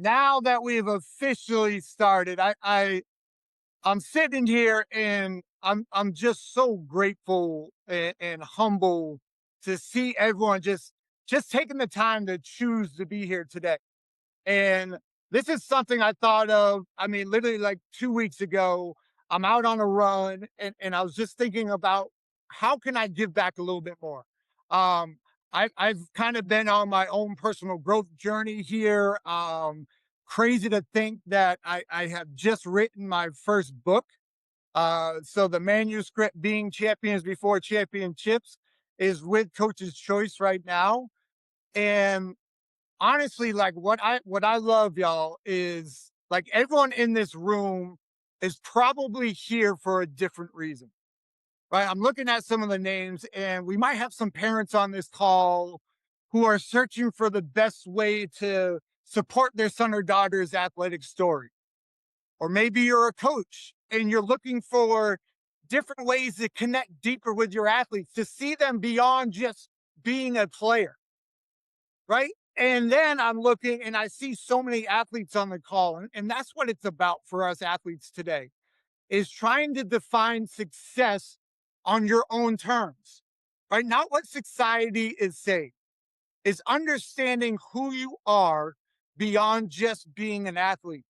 now that we've officially started, I'm sitting here and I'm just so grateful and humble to see everyone just taking the time to choose to be here today. And this is something I thought of. I mean, literally like 2 weeks ago, I'm out on a run and I was just thinking about how can I give back a little bit more. Um, I've kind of been on my own personal growth journey here. Crazy to think that I have just written my first book. So the manuscript, Being Champions Before Championships, is with Coach's Choice right now. And honestly, like what I love, y'all, is like everyone in this room is probably here for a different reason. Right. I'm looking at some of the names, and we might have some parents on this call who are searching for the best way to support their son or daughter's athletic story. Or maybe you're a coach and you're looking for different ways to connect deeper with your athletes, to see them beyond just being a player, right? And then I'm looking and I see so many athletes on the call, and that's what it's about for us athletes today, is trying to define success on your own terms, right? Not what society is saying, is understanding who you are beyond just being an athlete.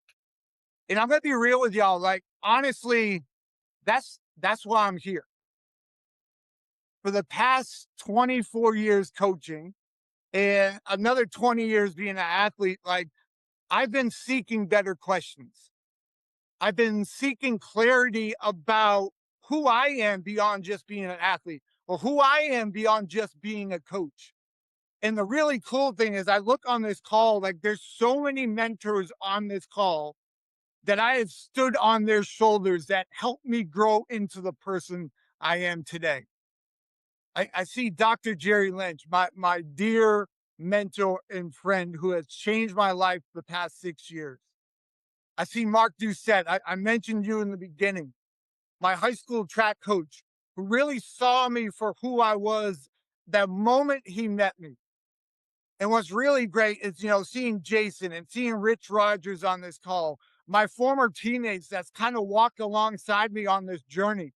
And I'm gonna be real with y'all, like honestly, that's why I'm here. For the past 24 years coaching and another 20 years being an athlete, like I've been seeking better questions. I've been seeking clarity about who I am beyond just being an athlete, or who I am beyond just being a coach. And the really cool thing is, I look on this call, like there's so many mentors on this call that I have stood on their shoulders that helped me grow into the person I am today. I see Dr. Jerry Lynch, my dear mentor and friend who has changed my life the past 6 years. I see Mark Doucette. I mentioned you in the beginning, my high school track coach, who really saw me for who I was the moment he met me. And what's really great is, seeing Jason and seeing Rich Rogers on this call, my former teammates that's kind of walked alongside me on this journey.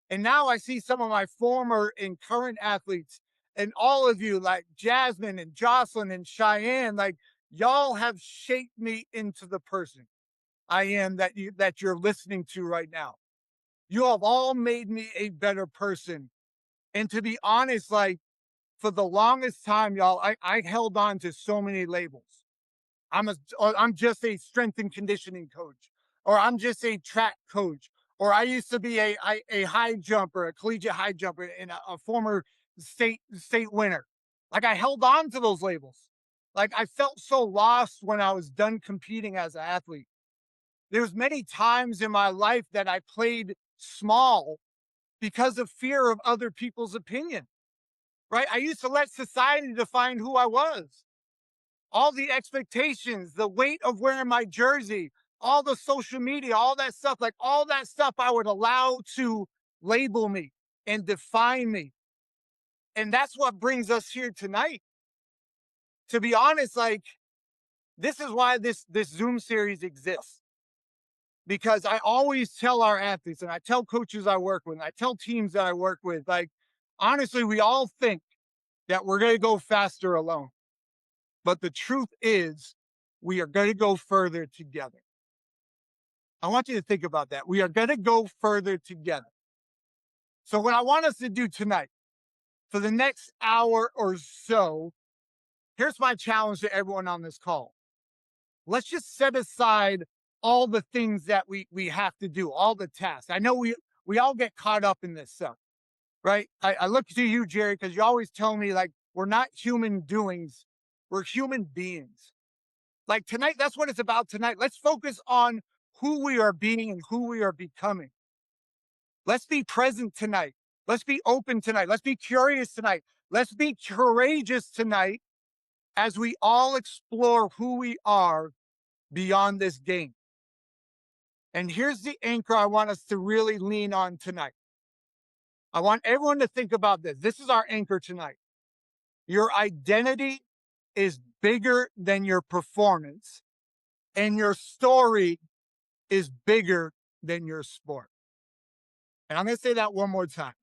And now I see some of my former and current athletes, and all of you, like Jasmine and Jocelyn and Cheyenne, like y'all have shaped me into the person I am that you're listening to right now. You have all made me a better person. And to be honest, like for the longest time, y'all, I held on to so many labels. I'm just a strength and conditioning coach, or I'm just a track coach, or I used to be a high jumper, a collegiate high jumper, and a former state winner. Like I held on to those labels. Like I felt so lost when I was done competing as an athlete. There's many times in my life that I played small because of fear of other people's opinion. Right? I used to let society define who I was, all the expectations, the weight of wearing my jersey, all the social media, all that stuff, like all that stuff I would allow to label me and define me. And that's what brings us here tonight. To be honest, like this is why this Zoom series exists. Because I always tell our athletes, and I tell coaches I work with, and I tell teams that I work with, like honestly, we all think that we're going to go faster alone. But the truth is, we are going to go further together. I want you to think about that. We are going to go further together. So, what I want us to do tonight, for the next hour or so, here's my challenge to everyone on this call. Let's just set aside all the things that we have to do, all the tasks. I know we all get caught up in this stuff, right? I look to you, Jerry, because you always tell me like we're not human doings, we're human beings. Like tonight, that's what it's about tonight. Let's focus on who we are being and who we are becoming. Let's be present tonight. Let's be open tonight. Let's be curious tonight. Let's be courageous tonight as we all explore who we are beyond this game. And here's the anchor I want us to really lean on tonight. I want everyone to think about this. This is our anchor tonight. Your identity is bigger than your performance, and your story is bigger than your sport. And I'm going to say that one more time.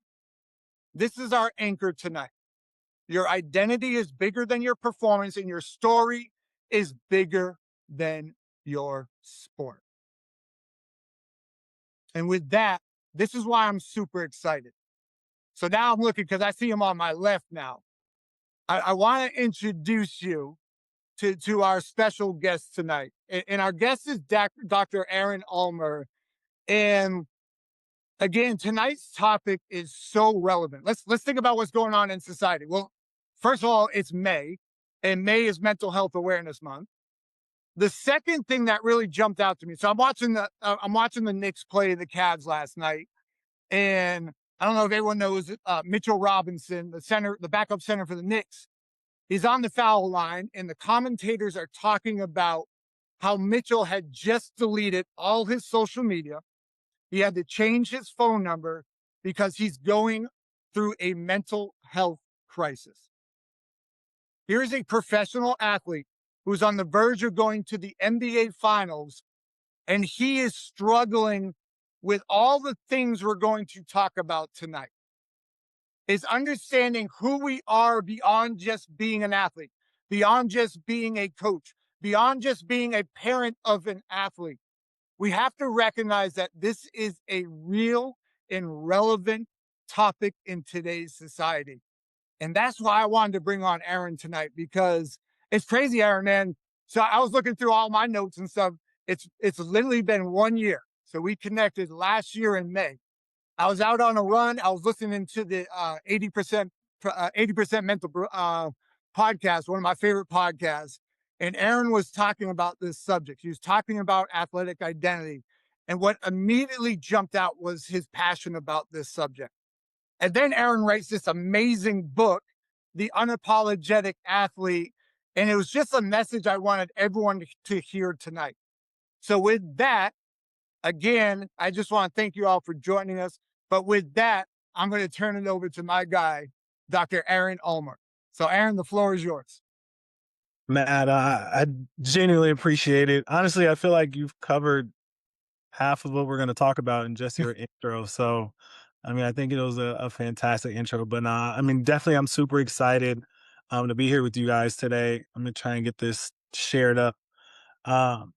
This is our anchor tonight. Your identity is bigger than your performance, and your story is bigger than your sport. And with that, this is why I'm super excited. So now I'm looking because I see him on my left now. I want to introduce you to our special guest tonight. And our guest is Dr. Aaron Ulmer. And again, tonight's topic is so relevant. Let's think about what's going on in society. Well, first of all, it's May, and May is Mental Health Awareness Month. The second thing that really jumped out to me, so I'm watching the Knicks play the Cavs last night, and I don't know if everyone knows Mitchell Robinson, the backup center for the Knicks. He's on the foul line, and the commentators are talking about how Mitchell had just deleted all his social media. He had to change his phone number because he's going through a mental health crisis. Here's a professional athlete who's on the verge of going to the NBA Finals, and he is struggling with all the things we're going to talk about tonight. Is understanding who we are beyond just being an athlete, beyond just being a coach, beyond just being a parent of an athlete. We have to recognize that this is a real and relevant topic in today's society. And that's why I wanted to bring on Aaron tonight, because it's crazy, Aaron, man. So I was looking through all my notes and stuff. It's literally been 1 year. So we connected last year in May. I was out on a run. I was listening to the 80% mental podcast, one of my favorite podcasts. And Aaron was talking about this subject. He was talking about athletic identity. And what immediately jumped out was his passion about this subject. And then Aaron writes this amazing book, The Unapologetic Athlete. And it was just a message I wanted everyone to hear tonight. So with that, again, I just want to thank you all for joining us. But with that, I'm going to turn it over to my guy, Dr. Aaron Ulmer. So Aaron, the floor is yours. Matt, I genuinely appreciate it. Honestly, I feel like you've covered half of what we're going to talk about in just your intro. So, I mean, I think it was a fantastic intro. But I mean, definitely, I'm super excited to be here with you guys today. I'm going to try and get this shared up. Um,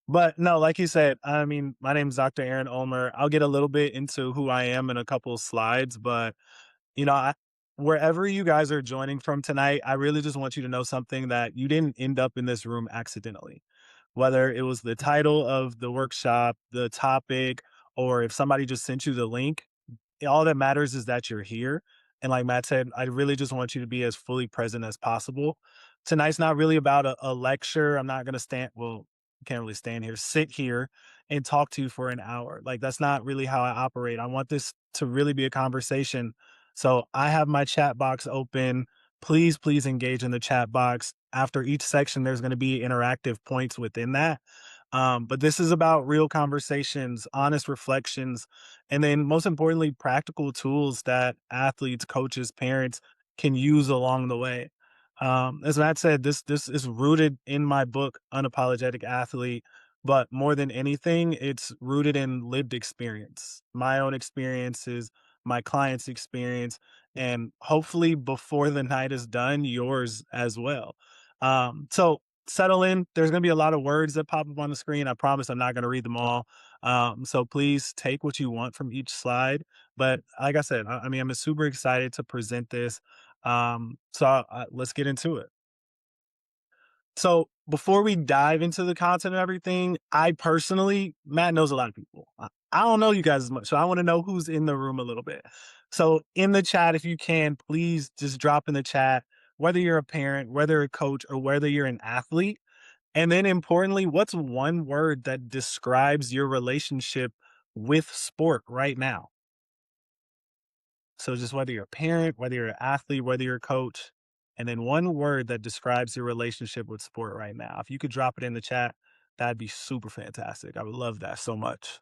but no, like you said, I mean, my name is Dr. Aaron Ulmer. I'll get a little bit into who I am in a couple of slides, but wherever you guys are joining from tonight, I really just want you to know something, that you didn't end up in this room accidentally. Whether it was the title of the workshop, the topic, or if somebody just sent you the link, all that matters is that you're here. And like Matt said, I really just want you to be as fully present as possible. Tonight's not really about a lecture. I'm not going to can't really stand here, sit here and talk to you for an hour. Like, that's not really how I operate. I want this to really be a conversation. So I have my chat box open. Please engage in the chat box. After each section, there's going to be interactive points within that. But this is about real conversations, honest reflections, and then most importantly, practical tools that athletes, coaches, parents can use along the way. As Matt said, this is rooted in my book, Unapologetic Athlete. But more than anything, it's rooted in lived experience, my own experiences, my client's experience, and hopefully before the night is done, yours as well. So settle in. There's going to be a lot of words that pop up on the screen. I promise I'm not going to read them all. So please take what you want from each slide. But like I said, I mean, I'm super excited to present this. Let's get into it. So before we dive into the content and everything, Matt knows a lot of people. I don't know you guys as much, so I want to know who's in the room a little bit. So in the chat, if you can, please just drop in the chat, whether you're a parent, whether a coach, or whether you're an athlete. And then importantly, what's one word that describes your relationship with sport right now? So just whether you're a parent, whether you're an athlete, whether you're a coach, and then one word that describes your relationship with sport right now. If you could drop it in the chat, that'd be super fantastic. I would love that so much.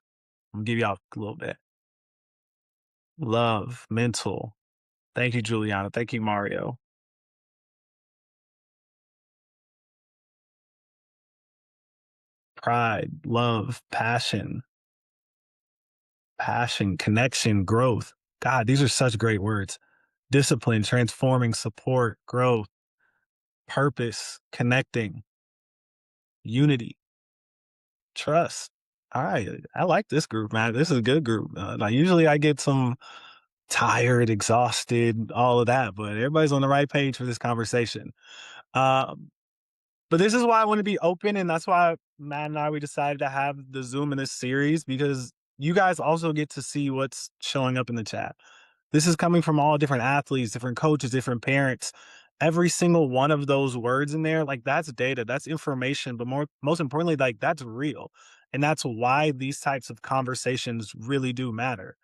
I'm gonna give y'all a little bit. Love, mental. Thank you, Juliana. Thank you, Mario. pride, love, passion, connection, growth. God, these are such great words. Discipline, transforming, support, growth, purpose, connecting, unity, trust. All right, I like this group, man. This is a good group. Like usually I get some tired, exhausted, all of that, but everybody's on the right page for this conversation. Um, but this is why I want to be open, and that's why Matt and I we decided to have the Zoom in this series because you guys also get to see what's showing up in the chat. This is coming from all different athletes, different coaches, different parents. Every single one of those words in there, like that's data, that's information, but most importantly, like that's real. And that's why these types of conversations really do matter.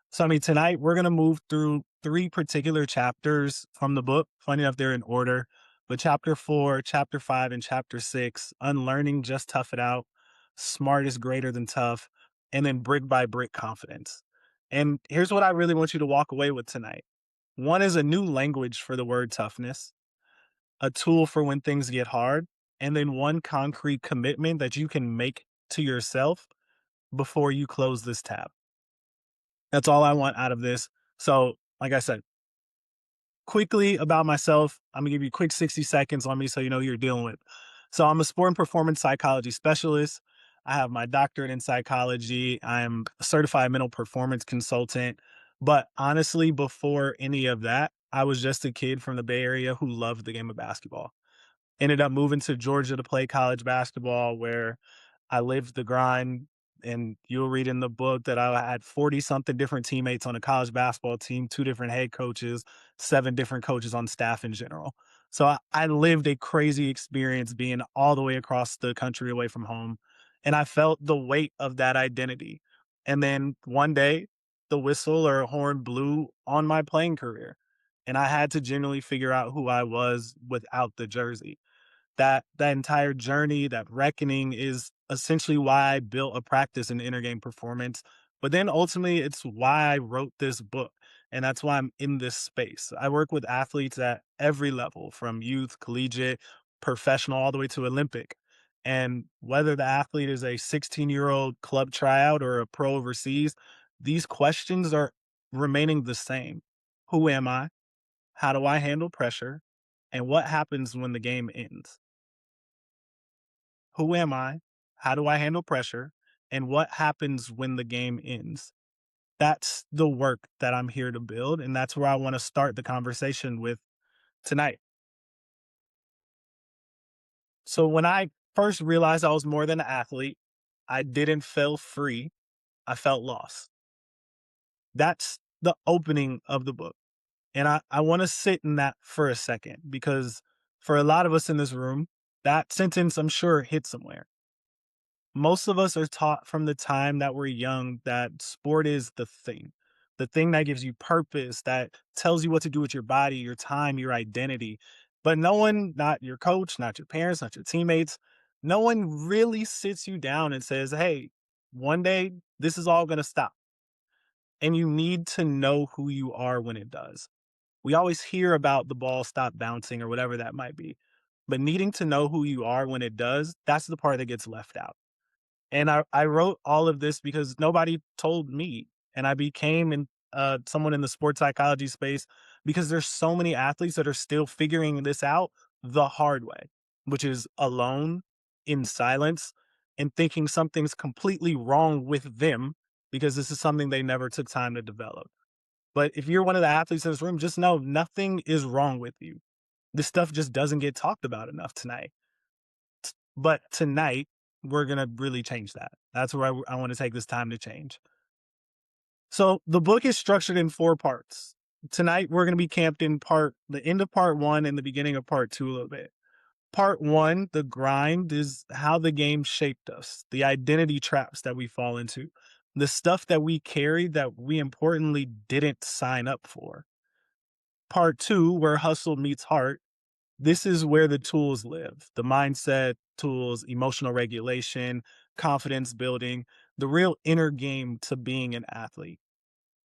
So, I mean, tonight we're going to move through three particular chapters from the book. Funny enough, they're in order, but chapter 4, chapter 5, and chapter 6, unlearning, just tough it out, smart is greater than tough, and then brick by brick confidence. And here's what I really want you to walk away with tonight. One is a new language for the word toughness, a tool for when things get hard, and then one concrete commitment that you can make to yourself before you close this tab. That's all I want out of this. So, like I said, quickly about myself, I'm gonna give you a quick 60 seconds on me so you know who you're dealing with. So, I'm a sport and performance psychology specialist. I have my doctorate in psychology. I'm a certified mental performance consultant. But honestly, before any of that, I was just a kid from the Bay Area who loved the game of basketball. Ended up moving to Georgia to play college basketball, where I lived the grind. And you'll read in the book that I had 40 something different teammates on a college basketball team, two different head coaches, seven different coaches on staff in general. So I lived a crazy experience being all the way across the country away from home. And I felt the weight of that identity. And then one day, the whistle or horn blew on my playing career. And I had to genuinely figure out who I was without the jersey. That entire journey, that reckoning is essentially why I built a practice in inner game performance. But then ultimately, it's why I wrote this book. And that's why I'm in this space. I work with athletes at every level, from youth, collegiate, professional, all the way to Olympic. And whether the athlete is a 16-year-old club tryout or a pro overseas, these questions are remaining the same. Who am I? How do I handle pressure? And what happens when the game ends? Who am I? How do I handle pressure? And what happens when the game ends? That's the work that I'm here to build. And that's where I want to start the conversation with tonight. So, when I first realized I was more than an athlete, I didn't feel free. I felt lost. That's the opening of the book. And I want to sit in that for a second because for a lot of us in this room, that sentence I'm sure hit somewhere. Most of us are taught from the time that we're young that sport is the thing that gives you purpose, that tells you what to do with your body, your time, your identity. But no one, not your coach, not your parents, not your teammates, no one really sits you down and says, hey, one day this is all going to stop. And you need to know who you are when it does. We always hear about the ball stop bouncing or whatever that might be. But needing to know who you are when it does, that's the part that gets left out. And I wrote all of this because nobody told me, and I became someone in the sports psychology space because there's so many athletes that are still figuring this out the hard way, which is alone, in silence, and thinking something's completely wrong with them because this is something they never took time to develop. But if you're one of the athletes in this room, just know nothing is wrong with you. This stuff just doesn't get talked about enough tonight. But tonight, we're gonna really change that. That's where I wanna take this time to change. So, the book is structured in 4 parts. Tonight, we're gonna be camped in the end of part 1 and the beginning of part 2 a little bit. Part 1, the grind, is how the game shaped us, the identity traps that we fall into, the stuff that we carry that we importantly didn't sign up for. Part 2, where hustle meets heart, this is where the tools live, the mindset tools, emotional regulation, confidence building, the real inner game to being an athlete.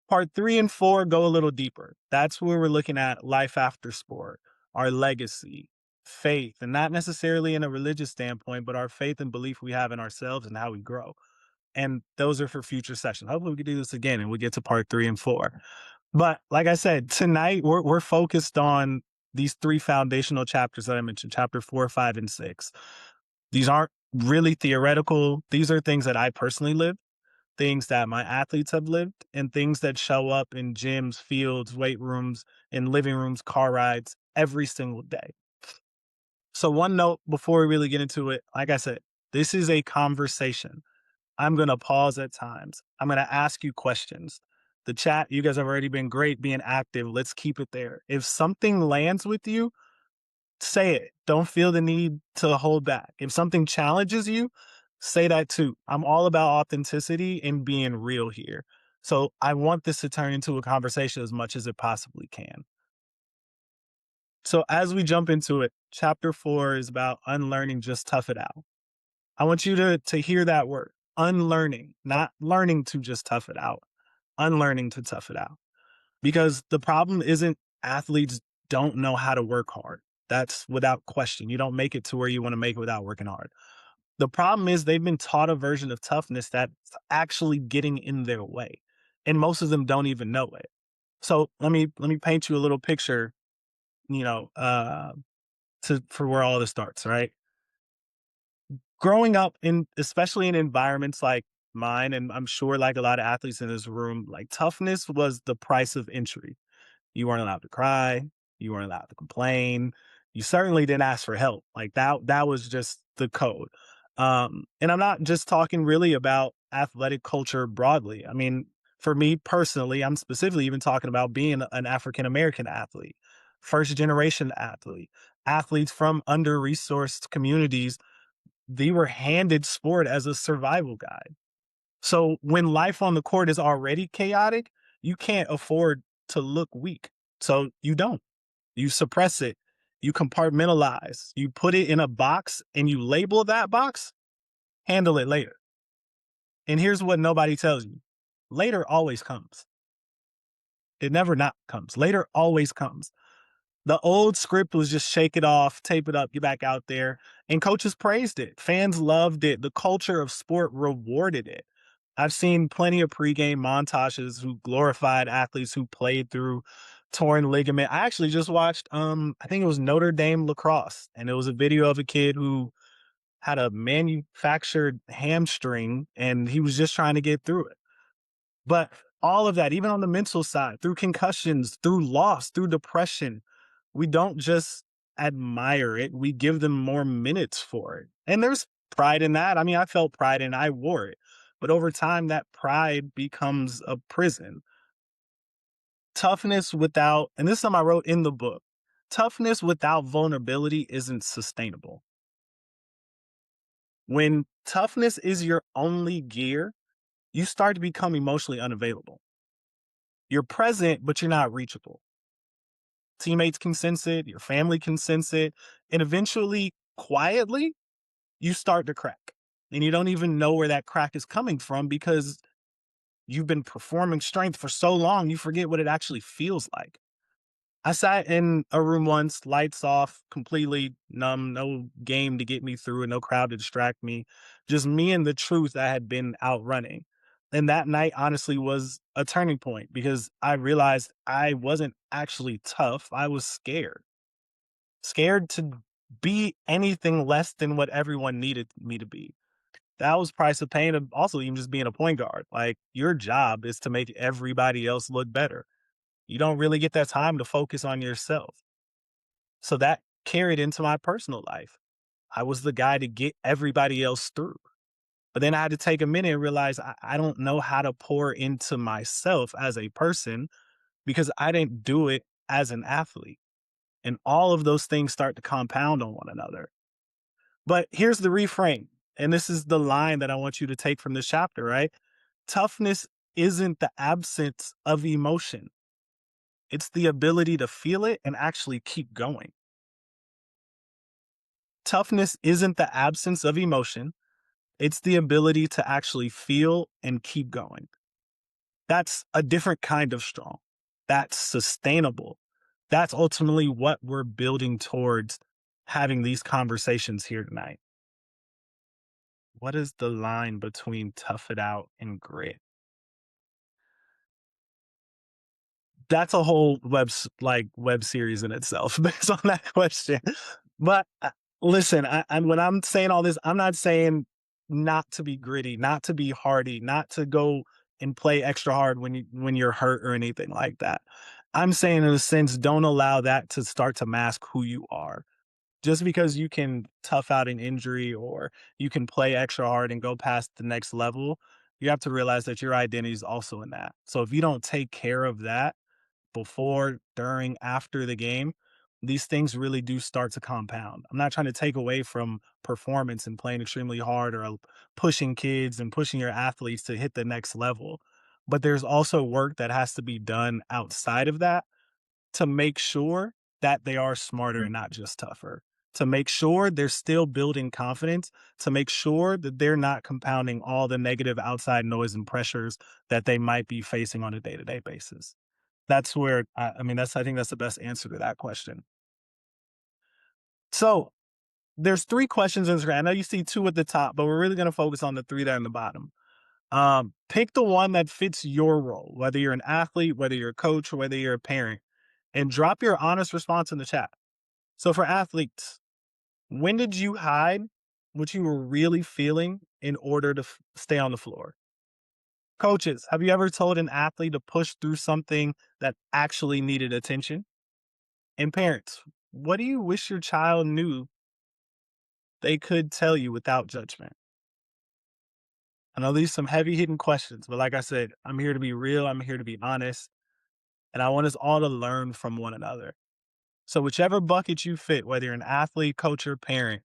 Part 3 and 4 go a little deeper. That's where we're looking at life after sport, our legacy, faith, and not necessarily in a religious standpoint, but our faith and belief we have in ourselves and how we grow. And those are for future sessions. Hopefully, we can do this again and we get to part 3 and 4. But like I said, tonight we're focused on these 3 foundational chapters that I mentioned, chapter 4, 5, and 6. These aren't really theoretical. These are things that I personally live, things that my athletes have lived, and things that show up in gyms, fields, weight rooms, in living rooms, car rides every single day. So, one note before we really get into it, like I said, this is a conversation. I'm going to pause at times. I'm going to ask you questions. The chat, you guys have already been great being active. Let's keep it there. If something lands with you, say it. Don't feel the need to hold back. If something challenges you, say that too. I'm all about authenticity and being real here. So I want this to turn into a conversation as much as it possibly can. So as we jump into it, chapter 4 is about unlearning, just tough it out. I want you to hear that word, unlearning, not learning to just tough it out, unlearning to tough it out. Because the problem isn't athletes don't know how to work hard. That's without question. You don't make it to where you want to make it without working hard. The problem is they've been taught a version of toughness that's actually getting in their way. And most of them don't even know it. So let me paint you a little picture, you know, for where all this starts, right? Growing up in especially in environments like mine, and I'm sure like a lot of athletes in this room, like toughness was the price of entry. You weren't allowed to cry. You weren't allowed to complain. You certainly didn't ask for help. Like that was just the code. And I'm not just talking really about athletic culture broadly. I mean, for me personally, I'm specifically even talking about being an African American athlete, first generation athlete, athletes from under resourced communities. They were handed sport as a survival guide. So when life on the court is already chaotic, you can't afford to look weak. So you don't. You suppress it. You compartmentalize. You put it in a box and you label that box, handle it later. And here's what nobody tells you. Later always comes. It never not comes. Later always comes. The old script was just shake it off, tape it up, get back out there. And coaches praised it. Fans loved it. The culture of sport rewarded it. I've seen plenty of pregame montages who glorified athletes who played through torn ligament. I actually just watched I think it was Notre Dame lacrosse, and it was a video of a kid who had a manufactured hamstring and he was just trying to get through it. But all of that, even on the mental side, through concussions, through loss, through depression, we don't just admire it, we give them more minutes for it. And there's pride in that. I mean, I felt pride and I wore it. But over time, that pride becomes a prison. Toughness without, and this is something I wrote in the book, toughness without vulnerability isn't sustainable. When toughness is your only gear, you start to become emotionally unavailable. You're present, but you're not reachable. Teammates can sense it, your family can sense it, and eventually, quietly, you start to crack. And you don't even know where that crack is coming from because you've been performing strength for so long, you forget what it actually feels like. I sat in a room once, lights off, completely numb, no game to get me through and no crowd to distract me. Just me and the truth I had been outrunning. And that night, honestly, was a turning point because I realized I wasn't actually tough. I was scared, scared to be anything less than what everyone needed me to be. That was price of pain of also even just being a point guard. Like your job is to make everybody else look better. You don't really get that time to focus on yourself. So that carried into my personal life. I was the guy to get everybody else through. But then I had to take a minute and realize I don't know how to pour into myself as a person because I didn't do it as an athlete. And all of those things start to compound on one another. But here's the reframe. And this is the line that I want you to take from this chapter, right? Toughness isn't the absence of emotion. It's the ability to feel it and actually keep going. Toughness isn't the absence of emotion. It's the ability to actually feel and keep going. That's a different kind of strong. That's sustainable. That's ultimately what we're building towards having these conversations here tonight. What is the line between tough it out and grit? That's a whole web series in itself based on that question. But listen, when I'm saying all this, I'm not saying not to be gritty, not to be hardy, not to go and play extra hard when you're hurt or anything like that. I'm saying in a sense, don't allow that to start to mask who you are. Just because you can tough out an injury or you can play extra hard and go past the next level, you have to realize that your identity is also in that. So if you don't take care of that before, during, after the game, these things really do start to compound. I'm not trying to take away from performance and playing extremely hard or pushing kids and pushing your athletes to hit the next level. But there's also work that has to be done outside of that to make sure that they are smarter and not just tougher, to make sure they're still building confidence, to make sure that they're not compounding all the negative outside noise and pressures that they might be facing on a day to day basis. That's where I mean, I think that's the best answer to that question. So there's three questions in this. I know you see two at the top, but we're really going to focus on the three that are in the bottom. Pick the one that fits your role, whether you're an athlete, whether you're a coach, or whether you're a parent, and drop your honest response in the chat. So for athletes, when did you hide what you were really feeling in order to stay on the floor? Coaches, have you ever told an athlete to push through something that actually needed attention? And parents, what do you wish your child knew they could tell you without judgment? I know these are some heavy hitting questions, but like I said, I'm here to be real. I'm here to be honest. And I want us all to learn from one another. So, whichever bucket you fit, whether you're an athlete, coach, or parent,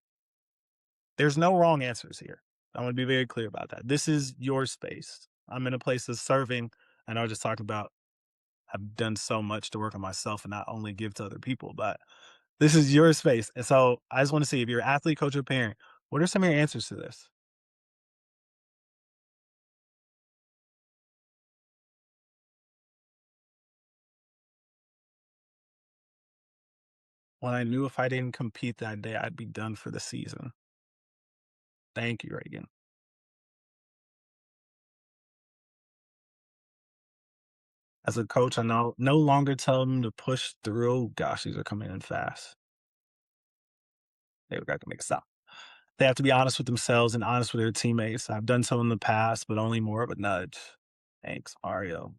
there's no wrong answers here. I want to be very clear about that. This is your space. I'm in a place of serving. I know I just talked about I've done so much to work on myself and not only give to other people, but this is your space. And so I just want to see if you're an athlete, coach, or parent, what are some of your answers to this? When I knew if I didn't compete that day, I'd be done for the season. Thank you, Reagan. As a coach, I know no longer tell them to push through. Gosh, these are coming in fast. They got to make a stop. They have to be honest with themselves and honest with their teammates. I've done so in the past, but only more of a nudge. Thanks, Mario.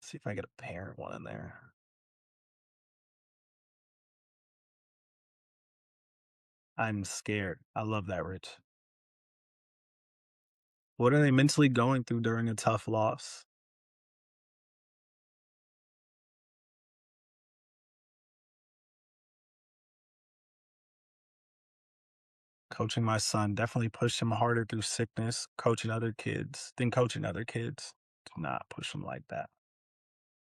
See if I get a parent one in there. I'm scared. I love that, Rich. What are they mentally going through during a tough loss? Coaching my son definitely pushed him harder through sickness, coaching other kids, than coaching other kids. Do not push them like that.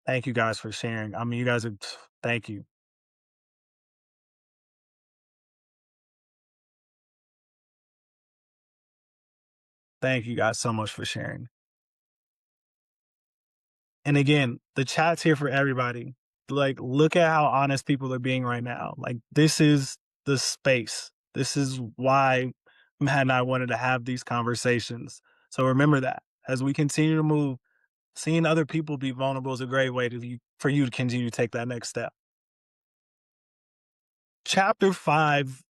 Thank you guys for sharing. I mean, you guys are, thank you. Thank you guys so much for sharing. And again, the chat's here for everybody. Like, look at how honest people are being right now. Like, this is the space. This is why Matt and I wanted to have these conversations. So remember that as we continue to move, seeing other people be vulnerable is a great way for you to continue to take that next step. Chapter 5,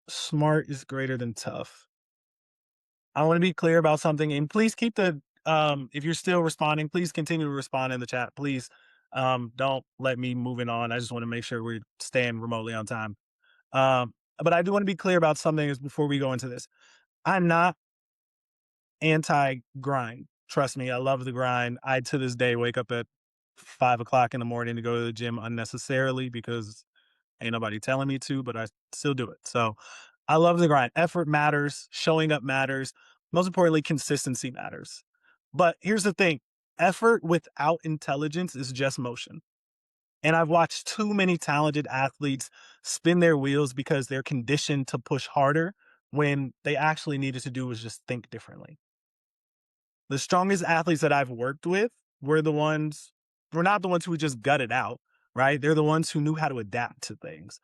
smart is greater than tough. I want to be clear about something, and please keep the if you're still responding, please continue to respond in the chat. Please don't let me moving on. I just want to make sure we're staying remotely on time. But I do want to be clear about something is before we go into this. I'm not anti grind. Trust me, I love the grind. I to this day wake up at 5 o'clock in the morning to go to the gym unnecessarily because ain't nobody telling me to, but I still do it. So I love the grind. Effort matters, showing up matters. Most importantly, consistency matters. But here's the thing, effort without intelligence is just motion. And I've watched too many talented athletes spin their wheels because they're conditioned to push harder when they actually needed to do was just think differently. The strongest athletes that I've worked with were not the ones who just gutted out. right? They're the ones who knew how to adapt to things.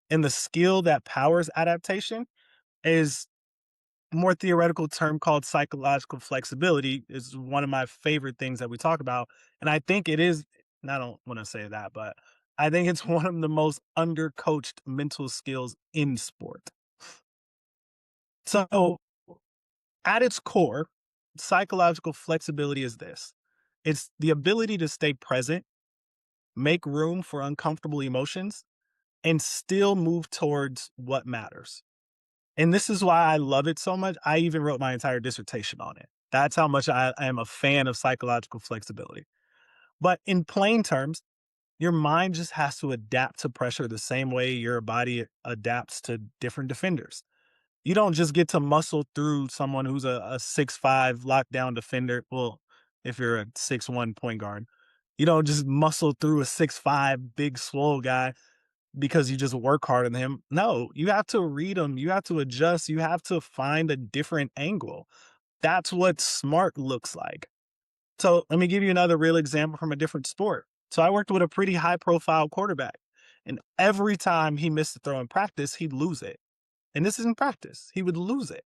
And the skill that powers adaptation is a more theoretical term called psychological flexibility is one of my favorite things that we talk about. And I think it is, and I don't want to say that, but I think it's one of the most undercoached mental skills in sport. So at its core, psychological flexibility is this. It's the ability to stay present, make room for uncomfortable emotions, and still move towards what matters. And this is why I love it so much. I even wrote my entire dissertation on it. That's how much I am a fan of psychological flexibility. But in plain terms, your mind just has to adapt to pressure the same way your body adapts to different defenders. You don't just get to muscle through someone who's a 6'5" lockdown defender. Well, if you're a 6'1" point guard, you don't just muscle through a 6'5" big swole guy because you just work harder than him. No, you have to read them. You have to adjust. You have to find a different angle. That's what smart looks like. So let me give you another real example from a different sport. So I worked with a pretty high profile quarterback, and every time he missed a throw in practice, he'd lose it. And this is in practice. He would lose it.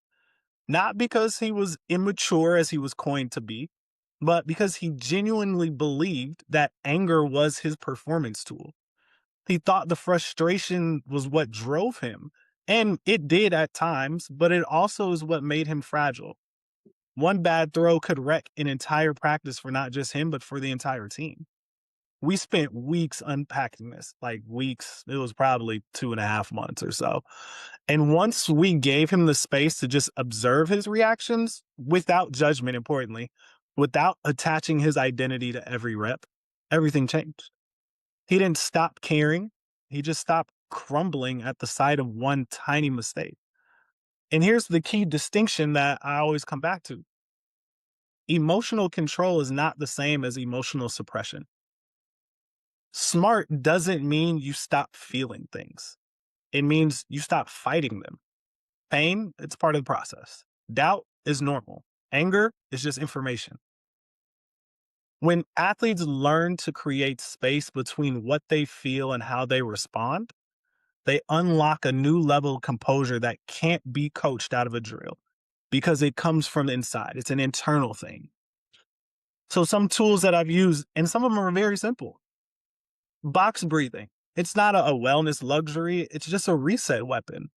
Not because he was immature as he was coined to be, but because he genuinely believed that anger was his performance tool. He thought the frustration was what drove him. And it did at times, but it also is what made him fragile. One bad throw could wreck an entire practice for not just him, but for the entire team. We spent weeks unpacking this, like weeks. It was probably 2.5 months or so. And once we gave him the space to just observe his reactions without judgment, importantly, without attaching his identity to every rep, everything changed. He didn't stop caring. He just stopped crumbling at the sight of one tiny mistake. And here's the key distinction that I always come back to. Emotional control is not the same as emotional suppression. Smart doesn't mean you stop feeling things. It means you stop fighting them. Pain, it's part of the process. Doubt is normal. Anger is just information. When athletes learn to create space between what they feel and how they respond, they unlock a new level of composure that can't be coached out of a drill because it comes from inside. It's an internal thing. So some tools that I've used, and some of them are very simple. Box breathing. It's not a wellness luxury. It's just a reset weapon.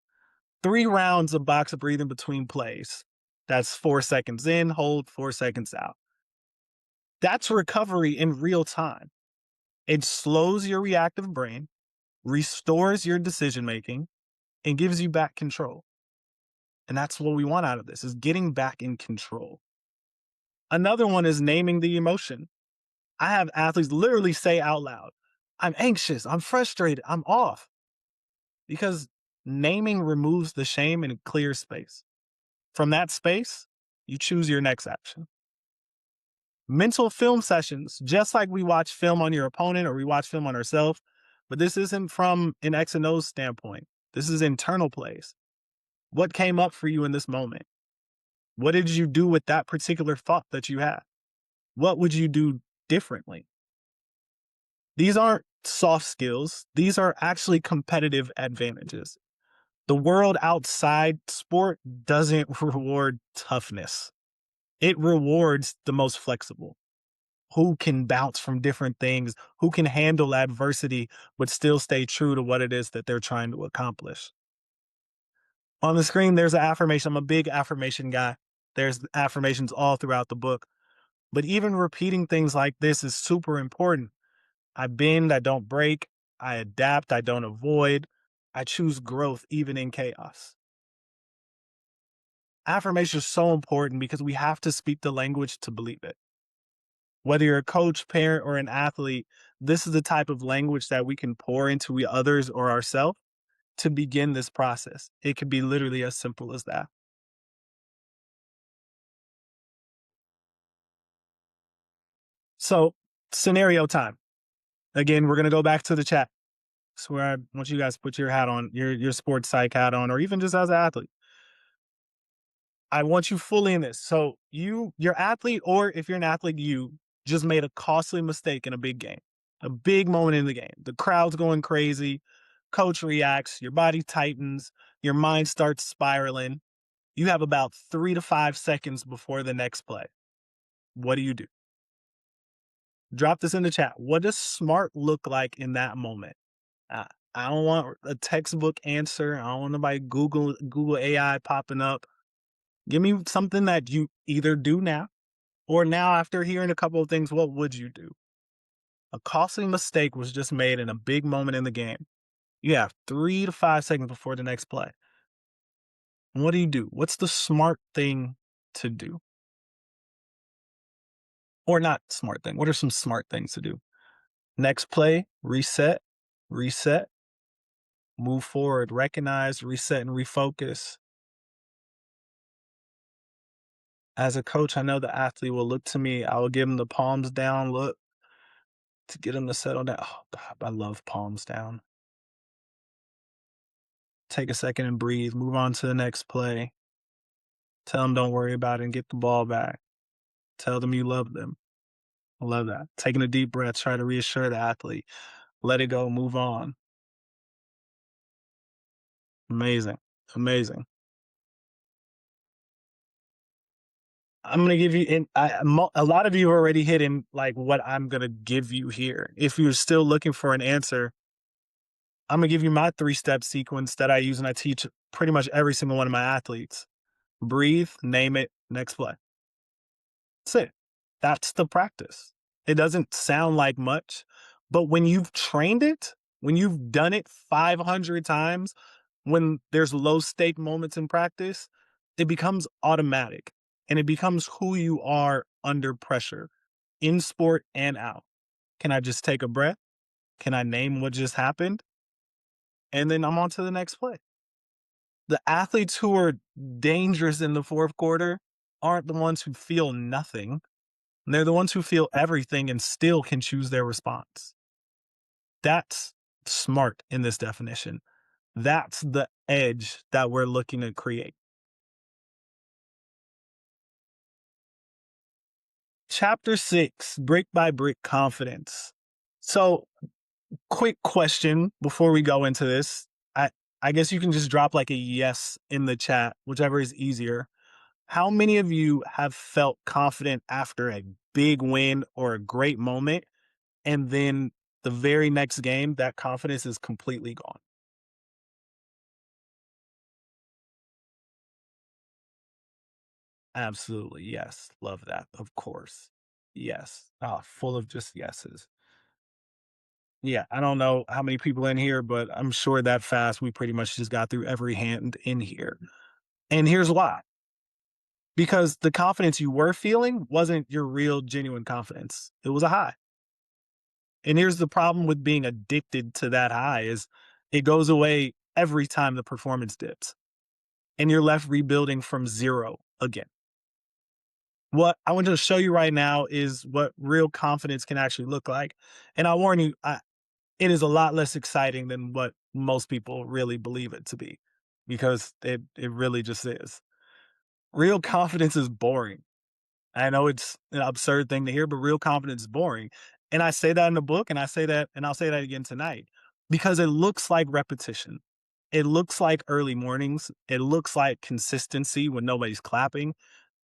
3 rounds of box breathing between plays. That's 4 seconds in, hold, 4 seconds out. That's recovery in real time. It slows your reactive brain, restores your decision making, and gives you back control. And that's what we want out of this is getting back in control. Another one is naming the emotion. I have athletes literally say out loud, I'm anxious, I'm frustrated, I'm off. Because naming removes the shame and clears space. From that space, you choose your next action. Mental film sessions, just like we watch film on your opponent or we watch film on ourselves, but this isn't from an X and O standpoint. This is internal plays. What came up for you in this moment? What did you do with that particular thought that you had? What would you do differently? These aren't soft skills. These are actually competitive advantages. The world outside sport doesn't reward toughness. It rewards the most flexible, who can bounce from different things, who can handle adversity, but still stay true to what it is that they're trying to accomplish. On the screen, there's an affirmation. I'm a big affirmation guy. There's affirmations all throughout the book. But even repeating things like this is super important. I bend, I don't break. I adapt, I don't avoid. I choose growth even in chaos. Affirmation is so important because we have to speak the language to believe it. Whether you're a coach, parent, or an athlete, this is the type of language that we can pour into others or ourselves to begin this process. It can be literally as simple as that. So, scenario time. Again, we're going to go back to the chat. So where I want you guys to put your hat on, your sports psych hat on, or even just as an athlete. I want you fully in this. So your athlete, or if you're an athlete, you just made a costly mistake in a big game. a big moment in the game. The crowd's going crazy. Coach reacts, your body tightens, your mind starts spiraling. You have about 3 to 5 seconds before the next play. What do? Drop this in the chat. What does smart look like in that moment? I, I don't want a textbook answer. I don't want nobody Google AI popping up. Give me something that you either do now or now after hearing a couple of things, what would you do? A costly mistake was just made in a big moment in the game. You have 3 to 5 seconds before the next play. What do? What's the smart thing to do? Or not smart thing. What are some smart things to do? Next play, reset, move forward, recognize, reset, and refocus. As a coach, I know the athlete will look to me. I will give him the palms down look to get him to settle down. Oh, God, I love palms down. Take a second and breathe. Move on to the next play. Tell them don't worry about it and get the ball back. Tell them you love them. I love that. Taking a deep breath, try to reassure the athlete. Let it go, move on. Amazing. Amazing. I'm gonna give you, and a lot of you are already hitting like what I'm gonna give you here. If you're still looking for an answer, I'm gonna give you my 3-step sequence that I use and I teach pretty much every single one of my athletes. Breathe, name it, next play. That's it. That's the practice. It doesn't sound like much, but when you've trained it, when you've done it 500 times, when there's low stake moments in practice, it becomes automatic and it becomes who you are under pressure in sport and out. Can I just take a breath? Can I name what just happened? And then I'm on to the next play. The athletes who are dangerous in the fourth quarter aren't the ones who feel nothing. They're the ones who feel everything and still can choose their response. That's smart in this definition. That's the edge that we're looking to create. Chapter 6, Brick by Brick Confidence. So, quick question before we go into this. I guess you can just drop like a yes in the chat, whichever is easier. How many of you have felt confident after a big win or a great moment, and then the very next game, that confidence is completely gone? Absolutely. Yes. Love that. Of course. Yes. Full of just yeses. Yeah. I don't know how many people in here, but I'm sure that fast we pretty much just got through every hand in here. And here's why. Because the confidence you were feeling wasn't your real, genuine confidence. It was a high. And here's the problem with being addicted to that high is it goes away every time the performance dips. And you're left rebuilding from zero again. What I want to show you right now is what real confidence can actually look like. And I warn you, it is a lot less exciting than what most people really believe it to be, because it really just is. Real confidence is boring. I know it's an absurd thing to hear, but real confidence is boring. And I say that in the book, and I say that, and I'll say that again tonight, because it looks like repetition. It looks like early mornings. It looks like consistency when nobody's clapping.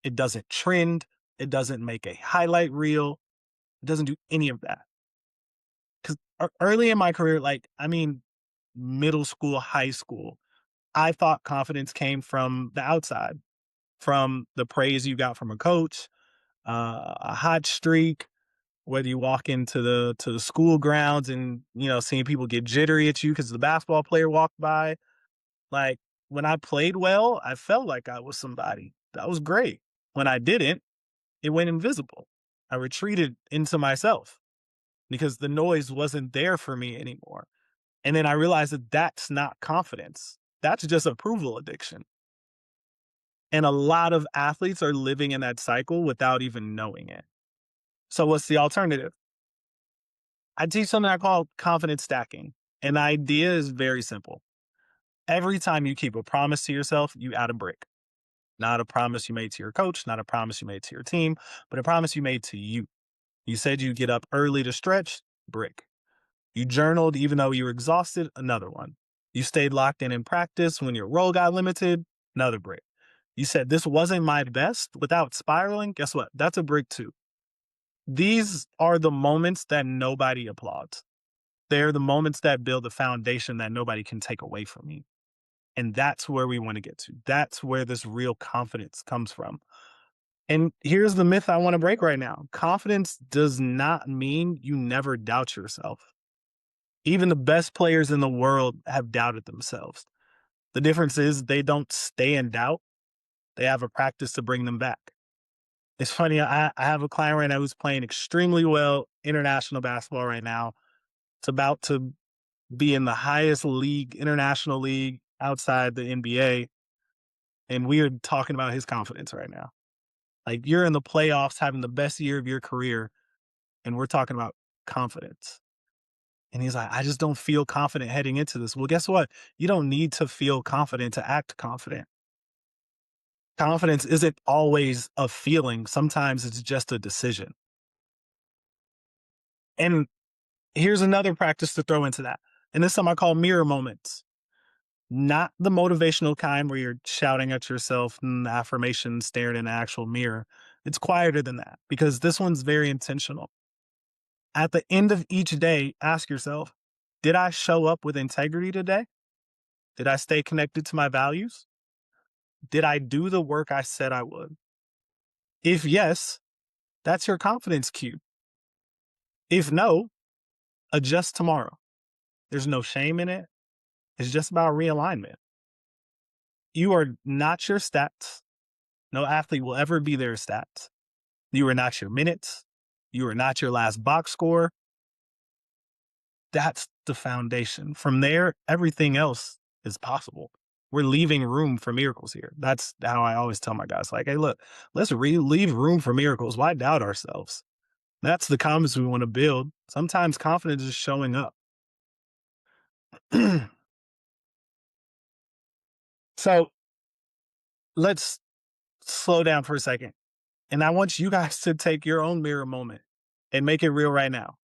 It doesn't trend. It doesn't make a highlight reel. It doesn't do any of that. Because early in my career, middle school, high school, I thought confidence came from the outside, from the praise you got from a coach, a hot streak, whether you walk into the school grounds and seeing people get jittery at you because the basketball player walked by. Like, when I played well, I felt like I was somebody. That was great. When I didn't, it went invisible. I retreated into myself because the noise wasn't there for me anymore. And then I realized that that's not confidence. That's just approval addiction. And a lot of athletes are living in that cycle without even knowing it. So what's the alternative? I teach something I call confidence stacking. And the idea is very simple. Every time you keep a promise to yourself, you add a brick. Not a promise you made to your coach, not a promise you made to your team, but a promise you made to you. You said you get up early to stretch, brick. You journaled even though you were exhausted, another one. You stayed locked in practice when your role got limited, another brick. You said this wasn't my best without spiraling. Guess what? That's a brick too. These are the moments that nobody applauds. They're the moments that build the foundation that nobody can take away from you. And that's where we want to get to. That's where this real confidence comes from. And here's the myth I want to break right now. Confidence does not mean you never doubt yourself. Even the best players in the world have doubted themselves. The difference is they don't stay in doubt. They have a practice to bring them back. It's funny. I have a client right now who's playing extremely well international basketball right now. It's about to be in the highest league, international league outside the NBA. And we are talking about his confidence right now. Like you're in the playoffs having the best year of your career. And we're talking about confidence. And he's like, I just don't feel confident heading into this. Well, guess what? You don't need to feel confident to act confident. Confidence isn't always a feeling. Sometimes it's just a decision. And here's another practice to throw into that. And this is something I call mirror moments. Not the motivational kind where you're shouting at yourself and affirmation, staring in an actual mirror. It's quieter than that because this one's very intentional. At the end of each day, ask yourself, did I show up with integrity today? Did I stay connected to my values? Did I do the work I said I would? If yes, that's your confidence cue. If no, adjust tomorrow. There's no shame in it. It's just about realignment. You are not your stats. No athlete will ever be their stats. You are not your minutes. You are not your last box score. That's the foundation. From there, everything else is possible. We're leaving room for miracles here. That's how I always tell my guys, like, hey, look, let's leave room for miracles. Why doubt ourselves? That's the confidence we want to build. Sometimes confidence is showing up. So let's slow down for a second. And I want you guys to take your own mirror moment and make it real right now.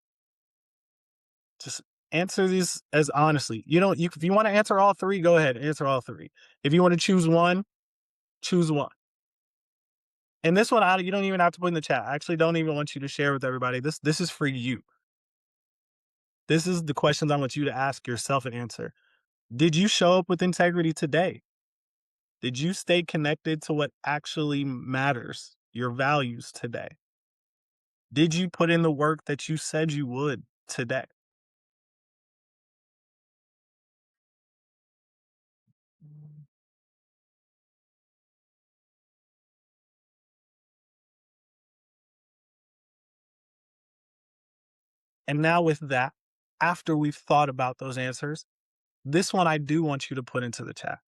Just answer these as honestly. If you want to answer all three, go ahead, answer all three. If you want to choose one, choose one. And this one, you don't even have to put in the chat. I actually don't even want you to share with everybody. This is for you. This is the questions I want you to ask yourself and answer. Did you show up with integrity today? Did you stay connected to what actually matters, your values today? Did you put in the work that you said you would today? And now with that, after we've thought about those answers, this one I do want you to put into the chat.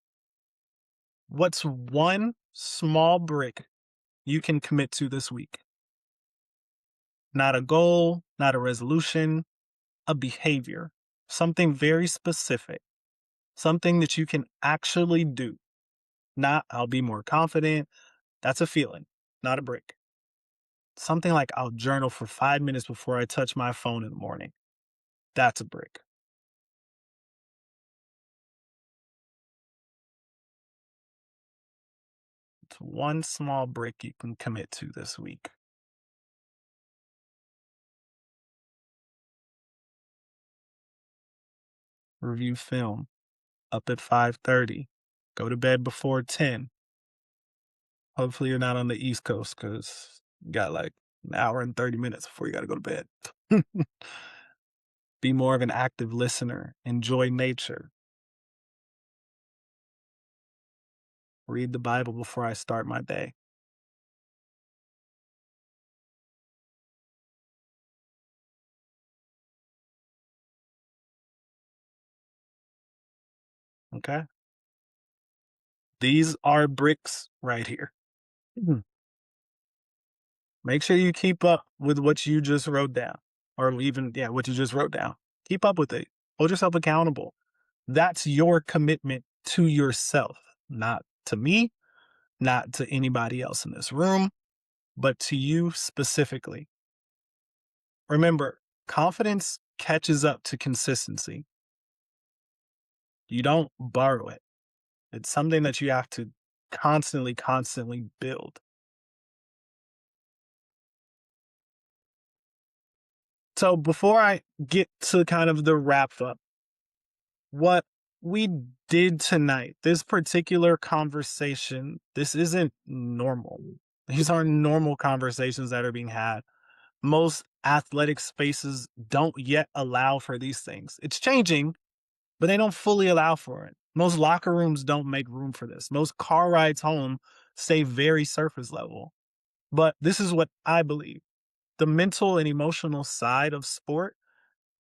What's one small brick you can commit to this week? Not a goal, not a resolution, a behavior, something very specific, something that you can actually do. Not, I'll be more confident. That's a feeling, not a brick. Something like I'll journal for 5 minutes before I touch my phone in the morning. That's a brick. It's one small brick you can commit to this week. Review film. Up at 5:30. Go to bed before 10. Hopefully you're not on the East Coast because you got like an hour and 30 minutes before you got to go to bed. Be more of an active listener. Enjoy nature. Read the Bible before I start my day. Okay? These are bricks right here. Mhm. Make sure you keep up with what you just wrote down, or even, what you just wrote down. Keep up with it. Hold yourself accountable. That's your commitment to yourself, not to me, not to anybody else in this room, but to you specifically. Remember, confidence catches up to consistency. You don't borrow it. It's something that you have to constantly build. So before I get to kind of the wrap up, what we did tonight, this particular conversation, this isn't normal. These aren't normal conversations that are being had. Most athletic spaces don't yet allow for these things. It's changing, but they don't fully allow for it. Most locker rooms don't make room for this. Most car rides home stay very surface level. But this is what I believe. The mental and emotional side of sport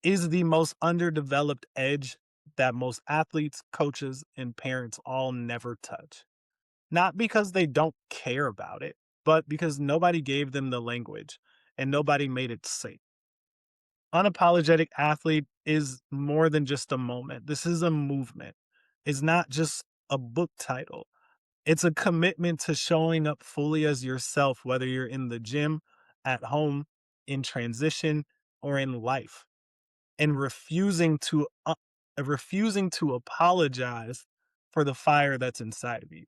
is the most underdeveloped edge that most athletes, coaches, and parents all never touch. Not because they don't care about it, but because nobody gave them the language and nobody made it safe. Unapologetic athlete is more than just a moment. This is a movement. It's not just a book title. It's a commitment to showing up fully as yourself, whether you're in the gym, at home, in transition, or in life, and refusing to apologize for the fire that's inside of you.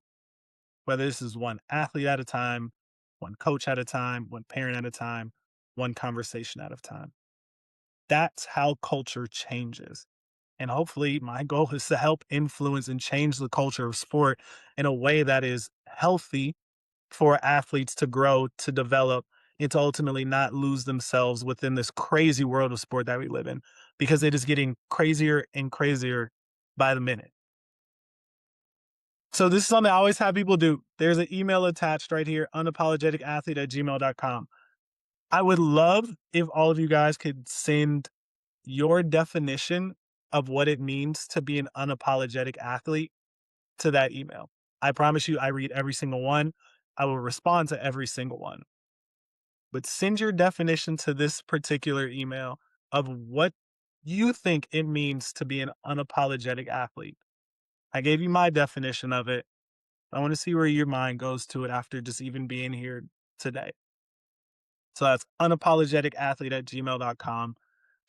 Whether this is one athlete at a time, one coach at a time, one parent at a time, one conversation at a time. That's how culture changes. And hopefully, my goal is to help influence and change the culture of sport in a way that is healthy for athletes to grow, to develop, and to ultimately not lose themselves within this crazy world of sport that we live in, because it is getting crazier and crazier by the minute. So, this is something I always have people do. There's an email attached right here, unapologeticathlete@gmail.com. I would love if all of you guys could send your definition of what it means to be an unapologetic athlete to that email. I promise you, I read every single one. I will respond to every single one. But send your definition to this particular email of what you think it means to be an unapologetic athlete. I gave you my definition of it. I want to see where your mind goes to it after just even being here today. So that's unapologeticathlete@gmail.com.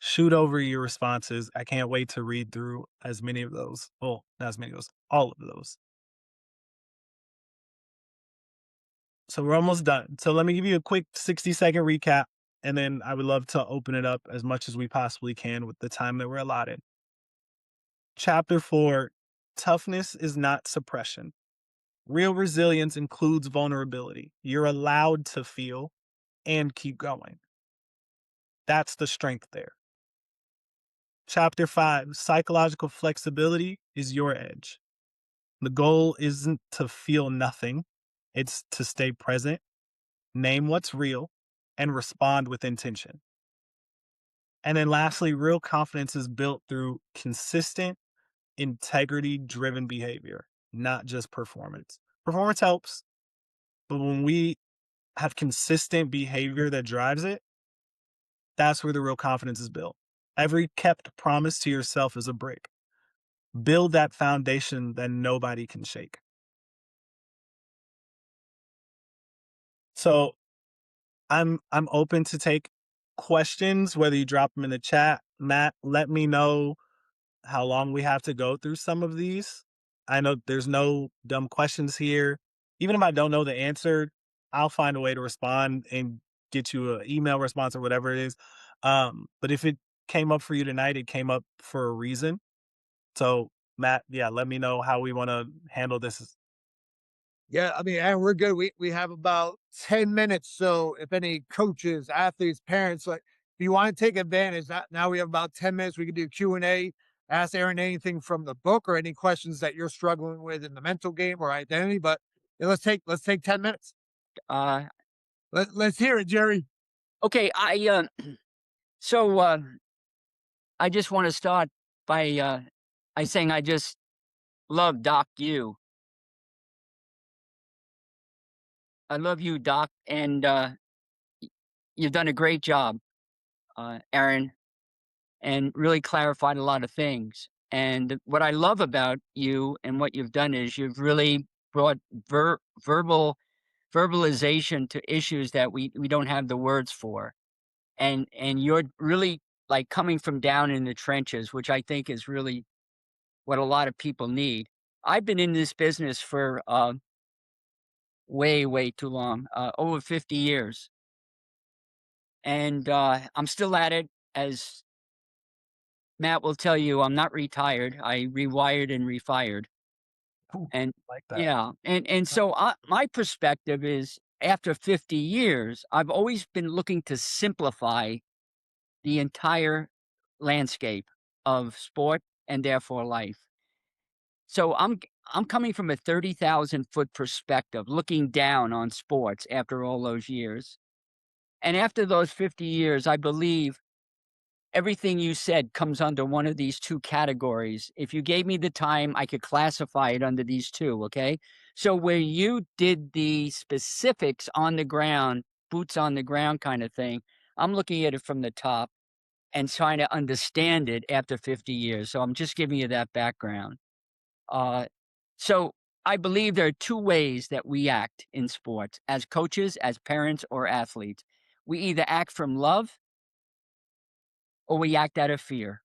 Shoot over your responses. I can't wait to read through as many of those. Well, not as many of those, all of those. So we're almost done. So let me give you a quick 60-second recap, and then I would love to open it up as much as we possibly can with the time that we're allotted. Chapter 4, toughness is not suppression. Real resilience includes vulnerability. You're allowed to feel and keep going. That's the strength there. Chapter 5, psychological flexibility is your edge. The goal isn't to feel nothing, it's to stay present, name what's real, and respond with intention. And then lastly, real confidence is built through consistent, integrity driven behavior, not just performance. Performance helps, but when we have consistent behavior that drives it, that's where the real confidence is built. Every kept promise to yourself is a brick. Build that foundation that nobody can shake. So I'm open to take questions, whether you drop them in the chat. Matt, let me know how long we have to go through some of these. I know there's no dumb questions here. Even if I don't know the answer, I'll find a way to respond and get you an email response or whatever it is. But if it came up for you tonight, it came up for a reason. So Matt, yeah, let me know how we want to handle this. Yeah, I mean, and we're good. We have about 10 minutes. So if any coaches, athletes, parents, like if you want to take advantage, that now we have about 10 minutes. We can do Q&A, ask Aaron anything from the book or any questions that you're struggling with in the mental game or identity. But yeah, let's take 10 minutes. Uh, Let's hear it, Jerry. okay, so I just want to start by saying I just love Doc you. I love you, Doc, and you've done a great job, Aaron, and really clarified a lot of things. And what I love about you and what you've done is you've really brought verbalization to issues that we don't have the words for, and you're really like coming from down in the trenches, which I think is really what a lot of people need. I've been in this business for way, way too long, over 50 years. And I'm still at it. As Matt will tell you, I'm not retired. I rewired and refired. Ooh, And like that. yeah, and so my perspective is after 50 years, I've always been looking to simplify the entire landscape of sport and therefore life. So I'm coming from a 30,000-foot perspective, looking down on sports after all those years. And after those 50 years, I believe everything you said comes under one of these two categories. If you gave me the time, I could classify it under these two, okay? So where you did the specifics on the ground, boots on the ground kind of thing, I'm looking at it from the top and trying to understand it after 50 years. So I'm just giving you that background. Uh, so I believe there are two ways that we act in sports as coaches, as parents, or athletes. We either act from love or we act out of fear.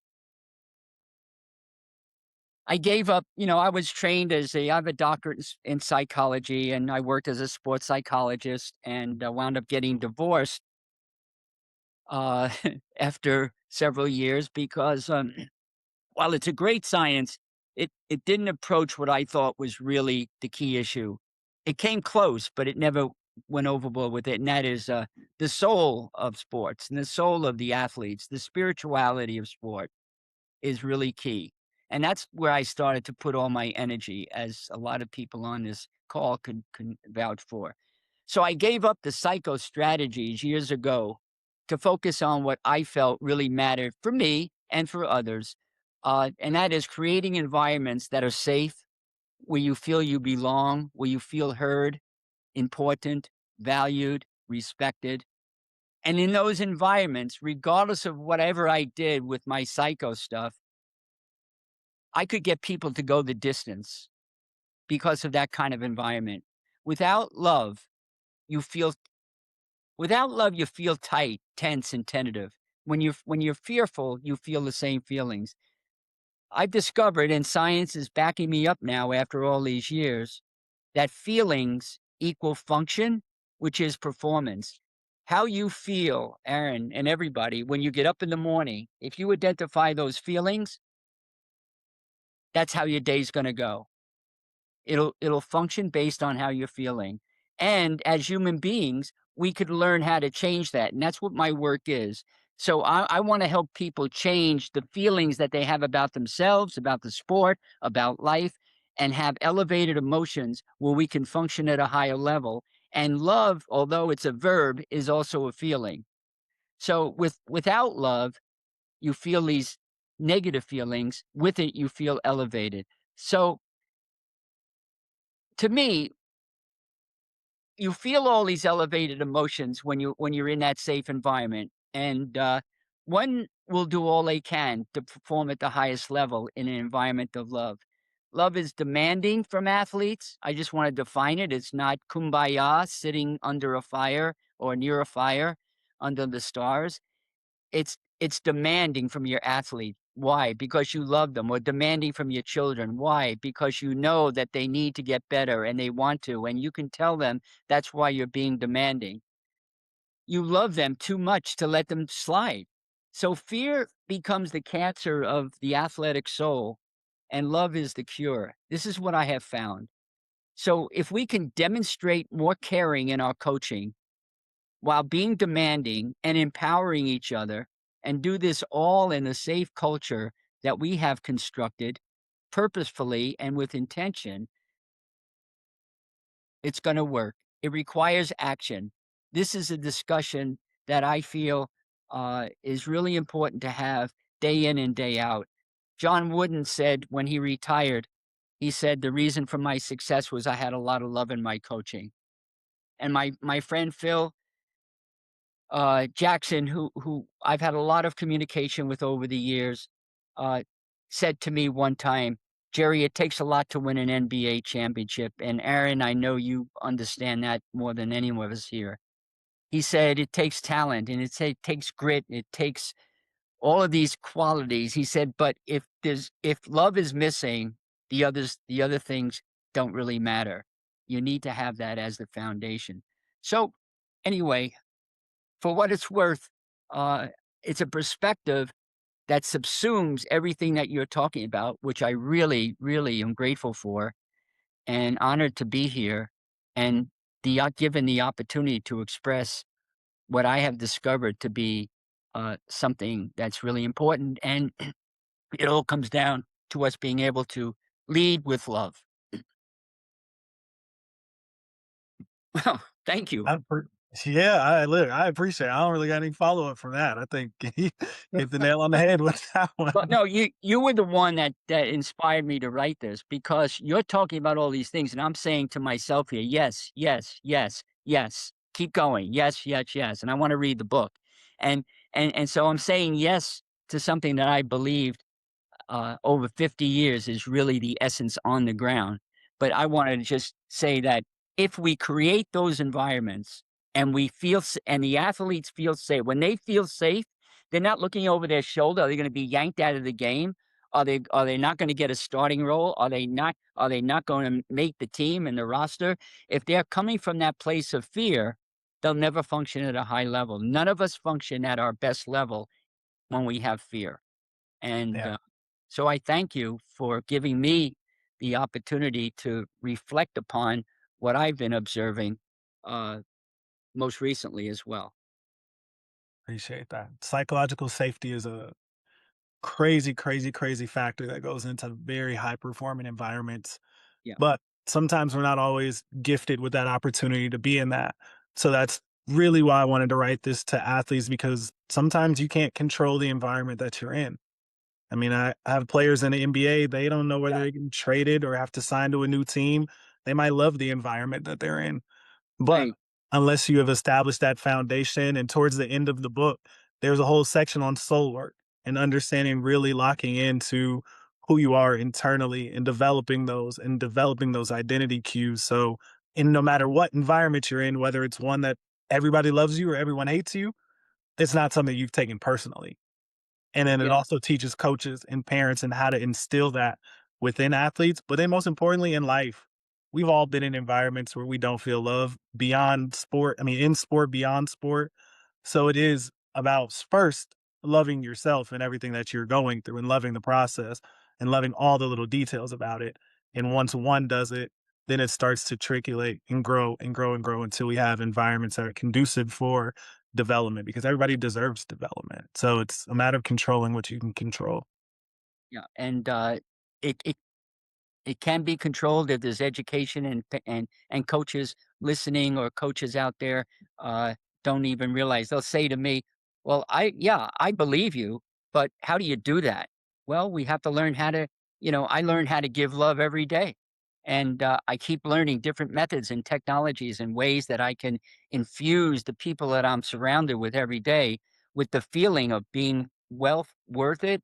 I gave up, I was trained I have a doctorate in psychology, and I worked as a sports psychologist and wound up getting divorced uh, after several years because while it's a great science, it didn't approach what I thought was really the key issue. It came close, but it never went overboard with it, and that is the soul of sports and the soul of the athletes, the spirituality of sport is really key. And that's where I started to put all my energy, as a lot of people on this call can vouch for. So I gave up the psycho strategies years ago to focus on what I felt really mattered for me and for others. And that is creating environments that are safe, where you feel you belong, where you feel heard, important, valued, respected. And in those environments, regardless of whatever I did with my psycho stuff, I could get people to go the distance because of that kind of environment. Without love, you feel you feel tight, tense, and tentative. When you're fearful, you feel the same feelings. I've discovered, and science is backing me up now after all these years, that feelings equal function, which is performance. How you feel, Aaron, and everybody, when you get up in the morning, if you identify those feelings, that's how your day's going to go. It'll function based on how you're feeling. And as human beings, we could learn how to change that. And that's what my work is. So I want to help people change the feelings that they have about themselves, about the sport, about life, and have elevated emotions where we can function at a higher level. And love, although it's a verb, is also a feeling. So without love, you feel these negative feelings. With it, you feel elevated. So to me, you feel all these elevated emotions when you're in that safe environment, and one will do all they can to perform at the highest level in an environment of love. Love is demanding from athletes. I just want to define it. It's not kumbaya sitting under a fire or near a fire under the stars. It's demanding from your athlete. Why? Because you love them. Or demanding from your children. Why? Because you know that they need to get better and they want to, and you can tell them that's why you're being demanding. You love them too much to let them slide. So fear becomes the cancer of the athletic soul, and love is the cure. This is what I have found. So if we can demonstrate more caring in our coaching, while being demanding and empowering each other, and do this all in a safe culture that we have constructed purposefully and with intention, it's going to work. It requires action. This is a discussion that I feel is really important to have day in and day out. John Wooden said when he retired, he said, the reason for my success was I had a lot of love in my coaching. And my friend Phil Jackson, who I've had a lot of communication with over the years, uh, said to me one time, "Jerry, it takes a lot to win an NBA championship." And Aaron, I know you understand that more than any of us here. He said it takes talent and it takes grit. It takes all of these qualities. He said, but if love is missing, the other things don't really matter. You need to have that as the foundation. So anyway, for what it's worth, uh, it's a perspective that subsumes everything that you're talking about, which I really, really am grateful for and honored to be here and given the opportunity to express what I have discovered to be something that's really important. And it all comes down to us being able to lead with love. Well, thank you. Yeah, I appreciate it. I don't really got any follow up from that. I think he hit the nail on the head with that one. But no, you were the one that inspired me to write this because you're talking about all these things, and I'm saying to myself here, yes, yes, yes, yes, keep going, yes, yes, yes, and I want to read the book, and and so I'm saying yes to something that I believed over 50 years is really the essence on the ground. But I wanted to just say that if we create those environments and and the athletes feel safe, when they feel safe, they're not looking over their shoulder. Are they going to be yanked out of the game? Are they not going to get a starting role? Are they not going to make the team and the roster? If they're coming from that place of fear, they'll never function at a high level. None of us function at our best level when we have fear. And Yeah, so I thank you for giving me the opportunity to reflect upon what I've been observing uh, most recently as well. appreciate that. Psychological safety is a crazy, crazy, crazy factor that goes into very high performing environments. Yeah. But sometimes we're not always gifted with that opportunity to be in that. So that's really why I wanted to write this to athletes because sometimes you can't control the environment that you're in. I mean, I have players in the NBA, they don't know whether Yeah. they get traded or have to sign to a new team. They might love the environment that they're in. But Right. unless you have established that foundation, and towards the end of the book, there's a whole section on soul work and understanding, really locking into who you are internally and developing those identity cues. So, in no matter what environment you're in, whether it's one that everybody loves you or everyone hates you, it's not something you've taken personally. And then it Yeah. also teaches coaches and parents and how to instill that within athletes, but then most importantly in life. We've all been in environments where we don't feel love beyond sport. I mean, in sport, beyond sport. So it is about first loving yourself and everything that you're going through and loving the process and loving all the little details about it. And once one does it, then it starts to triculate and grow and grow and grow until we have environments that are conducive for development because everybody deserves development. So it's a matter of controlling what you can control. Yeah. And it, it it can be controlled if there's education and coaches listening or coaches out there uh, don't even realize. They'll say to me, "Well, I believe you, but how do you do that?" Well, we have to learn how to. I learn how to give love every day, and I keep learning different methods and technologies and ways that I can infuse the people that I'm surrounded with every day with the feeling of being well worth it,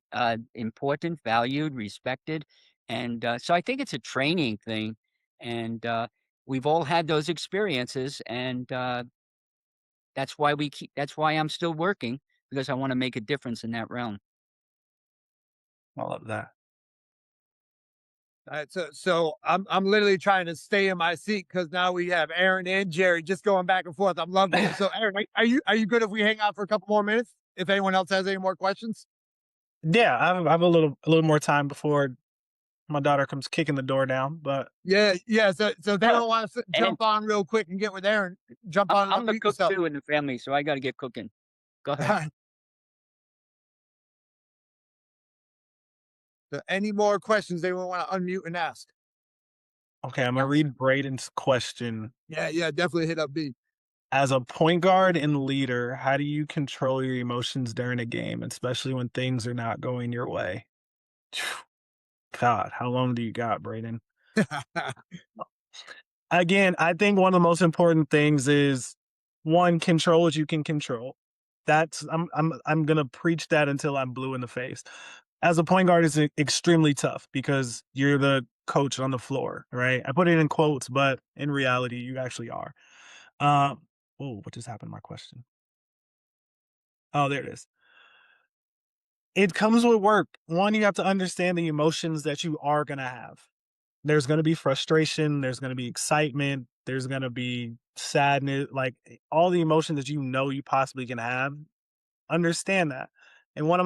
important, valued, respected, and so I think it's a training thing, and we've all had those experiences, and that's why I'm still working because I want to make a difference in that realm. I love that. So I'm literally trying to stay in my seat because now we have Aaron and Jerry just going back and forth. I'm loving it. So Aaron, are you good if we hang out for a couple more minutes? If anyone else has any more questions? Yeah, I have a little more time before my daughter comes kicking the door down, but Yeah, yeah. So if Well, anyone wants to and jump on real quick and get with Aaron, jump on and I'm the unmute cook yourself. too in the family, so I got to get cooking. Go ahead. So any more questions they want to unmute and ask? okay, I'm gonna Yeah. read Braden's question. Yeah, yeah, definitely hit up B. As a point guard and leader, how do you control your emotions during a game, especially when things are not going your way? God, how long do you got, Braden? Again, I think one of the most important things is one, control what you can control. I'm gonna preach that until I'm blue in the face. As a point guard, it's extremely tough because you're the coach on the floor, right? I put it in quotes, but in reality, you actually are. Um, oh, what just happened to my question? Oh, there it is. It comes with work. One, you have to understand the emotions that you are going to have. There's going to be frustration, there's going to be excitement, there's going to be sadness, like all the emotions that you know you possibly can have. Understand that. And one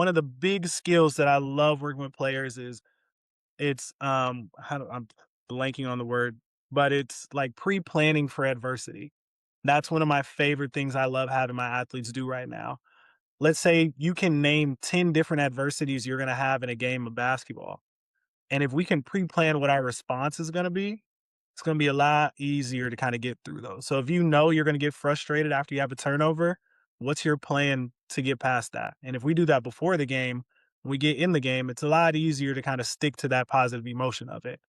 of the big skills that I love working with players is it's I'm blanking on the word, but it's like pre-planning for adversity. That's one of my favorite things I love having my athletes do right now. Let's say you can name 10 different adversities you're going to have in a game of basketball. And if we can pre-plan what our response is going to be, it's going to be a lot easier to kind of get through those. So if you know you're going to get frustrated after you have a turnover, what's your plan to get past that? And if we do that before the game, when we get in the game, it's a lot easier to kind of stick to that positive emotion of it.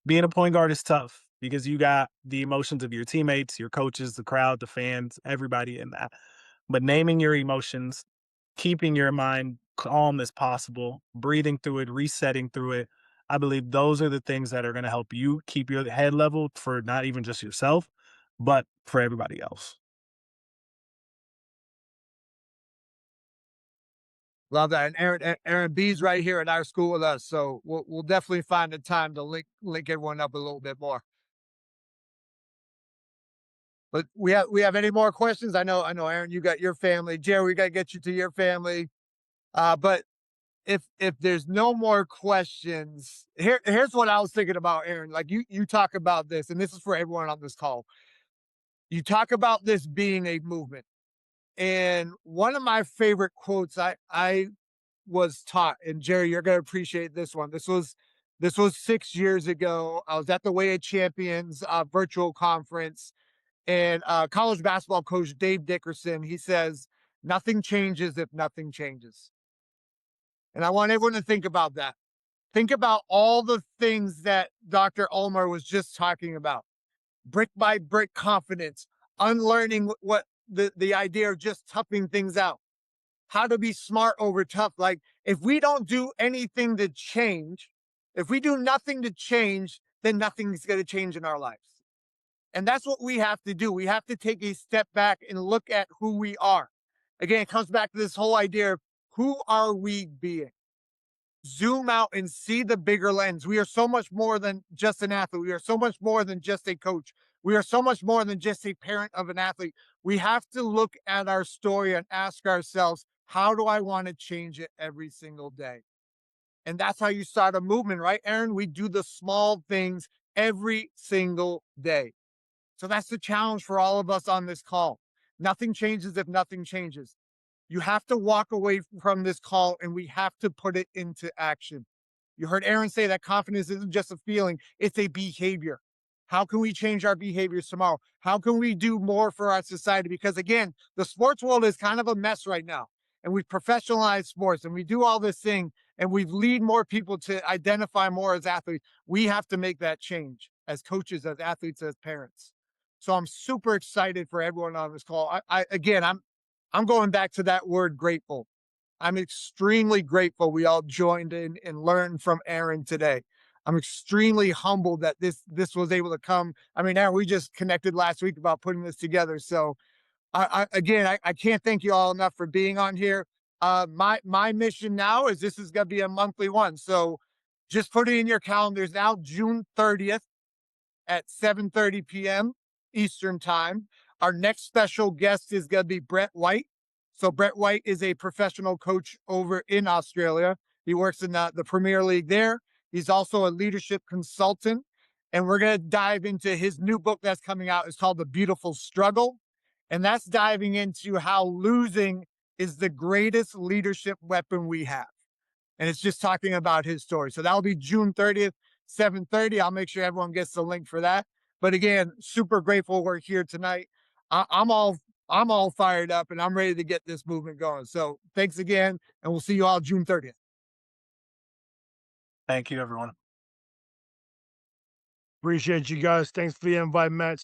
Being a point guard is tough because you got the emotions of your teammates, your coaches, the crowd, the fans, everybody in that. But naming your emotions, keeping your mind calm as possible, breathing through it, resetting through it. I believe those are the things that are going to help you keep your head level for not even just yourself, but for everybody else. Love that. And Aaron B's right here at our school with us, so we'll definitely find the time to link everyone up a little bit more. But we have any more questions? I know, Aaron, you got your family. Jerry, we got to get you to your family. But if there's no more questions, here's what I was thinking about, Aaron. Like you talk about this, and this is for everyone on this call. You talk about this being a movement. And one of my favorite quotes I was taught, and Jerry, you're gonna appreciate this one. This was 6 years ago. I was at the Way of Champions virtual conference, and college basketball coach Dave Dickerson, he says, "Nothing changes if nothing changes." And I want everyone to think about that. Think about all the things that Dr. Ulmer was just talking about. Brick by brick confidence, unlearning what the idea of just toughing things out, how to be smart over tough. Like if we don't do anything to change, if we do nothing to change, then nothing's going to change in our lives. And that's what we have to do. We have to take a step back and look at who we are. Again, it comes back to this whole idea of who are we being? Zoom out and see the bigger lens. We are so much more than just an athlete. We are so much more than just a coach. We are so much more than just a parent of an athlete. We have to look at our story and ask ourselves, how do I want to change it every single day? And that's how you start a movement, right, Aaron? We do the small things every single day. So that's the challenge for all of us on this call. Nothing changes if nothing changes. You have to walk away from this call and we have to put it into action. You heard Aaron say that confidence isn't just a feeling, it's a behavior. How can we change our behaviors tomorrow? How can we do more for our society? Because again, the sports world is kind of a mess right now. And we've professionalized sports and we do all this thing and we lead more people to identify more as athletes. We have to make that change as coaches, as athletes, as parents. So I'm super excited for everyone on this call. I'm going back to that word grateful. I'm extremely grateful we all joined in and learned from Aaron today. I'm extremely humbled that this was able to come. I mean, Aaron, we just connected last week about putting this together. So I can't thank you all enough for being on here. My mission now is this is gonna be a monthly one. So just put it in your calendars now, June 30th at 7:30 p.m. Eastern time. Our next special guest is going to be Brett White. So Brett White is a professional coach over in Australia. He works in the Premier League there. He's also a leadership consultant. And we're going to dive into his new book that's coming out. It's called The Beautiful Struggle. And that's diving into how losing is the greatest leadership weapon we have. And it's just talking about his story. So that'll be June 30th, 7:30. I'll make sure everyone gets the link for that. But again, super grateful we're here tonight. I'm all fired up and I'm ready to get this movement going. So thanks again, and we'll see you all June 30th. Thank you, everyone. Appreciate you guys. Thanks for the invite, Matt.